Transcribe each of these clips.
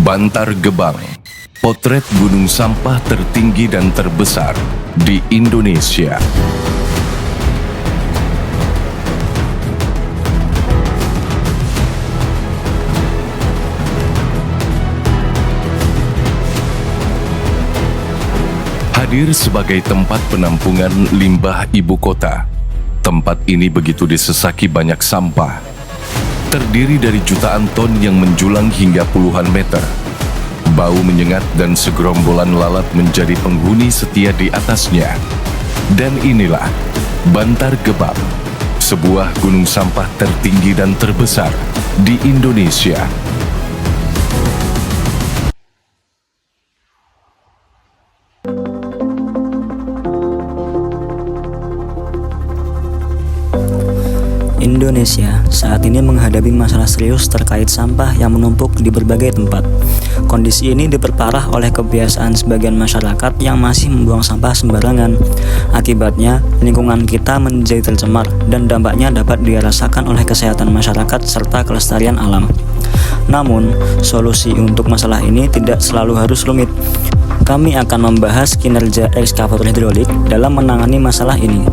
Bantar Gebang, potret gunung sampah tertinggi dan terbesar di Indonesia. Hadir sebagai tempat penampungan limbah ibu kota, tempat ini begitu disesaki banyak sampah. Terdiri dari jutaan ton yang menjulang hingga puluhan meter. Bau menyengat dan segerombolan lalat menjadi penghuni setia di atasnya. Dan inilah Bantar Gebang, sebuah gunung sampah tertinggi dan terbesar di Indonesia. Indonesia saat ini menghadapi masalah serius terkait sampah yang menumpuk di berbagai tempat. Kondisi ini diperparah oleh kebiasaan sebagian masyarakat yang masih membuang sampah sembarangan. Akibatnya, lingkungan kita menjadi tercemar dan dampaknya dapat dirasakan oleh kesehatan masyarakat serta kelestarian alam. Namun, solusi untuk masalah ini tidak selalu harus rumit. Kami akan membahas kinerja ekskavator hidrolik dalam menangani masalah ini.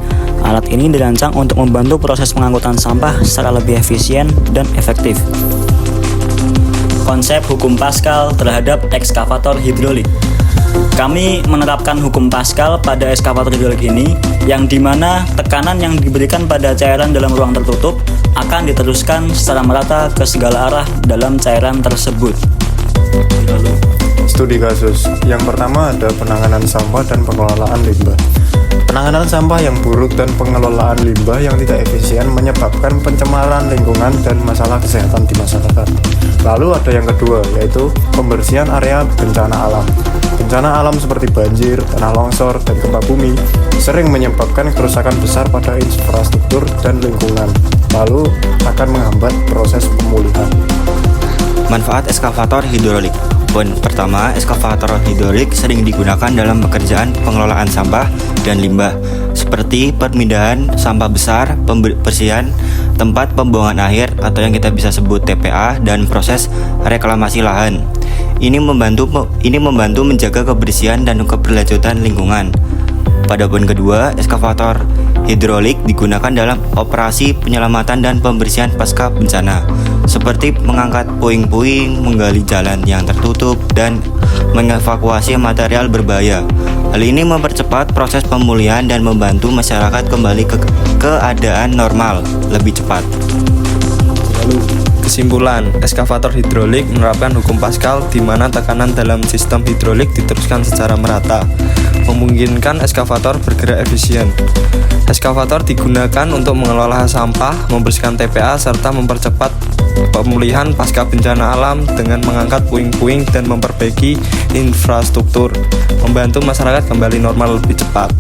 Alat ini dirancang untuk membantu proses pengangkutan sampah secara lebih efisien dan efektif. Konsep hukum Pascal terhadap ekskavator hidrolik. Kami menerapkan hukum Pascal pada ekskavator hidrolik ini, yang dimana tekanan yang diberikan pada cairan dalam ruang tertutup akan diteruskan secara merata ke segala arah dalam cairan tersebut. Studi kasus. Yang pertama ada penanganan sampah dan pengelolaan limbah. Penanganan sampah yang buruk dan pengelolaan limbah yang tidak efisien menyebabkan pencemaran lingkungan dan masalah kesehatan di masyarakat. Lalu ada yang kedua, yaitu pembersihan area bencana alam. Bencana alam seperti banjir, tanah longsor, dan gempa bumi sering menyebabkan kerusakan besar pada infrastruktur dan lingkungan, lalu akan menghambat proses pemulihan. Manfaat ekskavator hidrolik. Poin pertama, ekskavator hidrolik sering digunakan dalam pekerjaan pengelolaan sampah dan limbah, seperti pemindahan sampah besar, pembersihan tempat pembuangan akhir atau yang kita bisa sebut TPA, dan proses reklamasi lahan. Ini membantu menjaga kebersihan dan keberlanjutan lingkungan. Pada poin kedua, ekskavator hidrolik digunakan dalam operasi penyelamatan dan pembersihan pasca bencana, seperti mengangkat puing-puing, menggali jalan yang tertutup, dan mengevakuasi material berbahaya. Hal ini mempercepat proses pemulihan dan membantu masyarakat kembali ke keadaan normal lebih cepat. Kesimpulan, ekskavator hidrolik menerapkan hukum Pascal di mana tekanan dalam sistem hidrolik diteruskan secara merata, memungkinkan ekskavator bergerak efisien. Ekskavator digunakan untuk mengelola sampah, membersihkan TPA, serta mempercepat pemulihan pasca bencana alam dengan mengangkat puing-puing dan memperbaiki infrastruktur, membantu masyarakat kembali normal lebih cepat.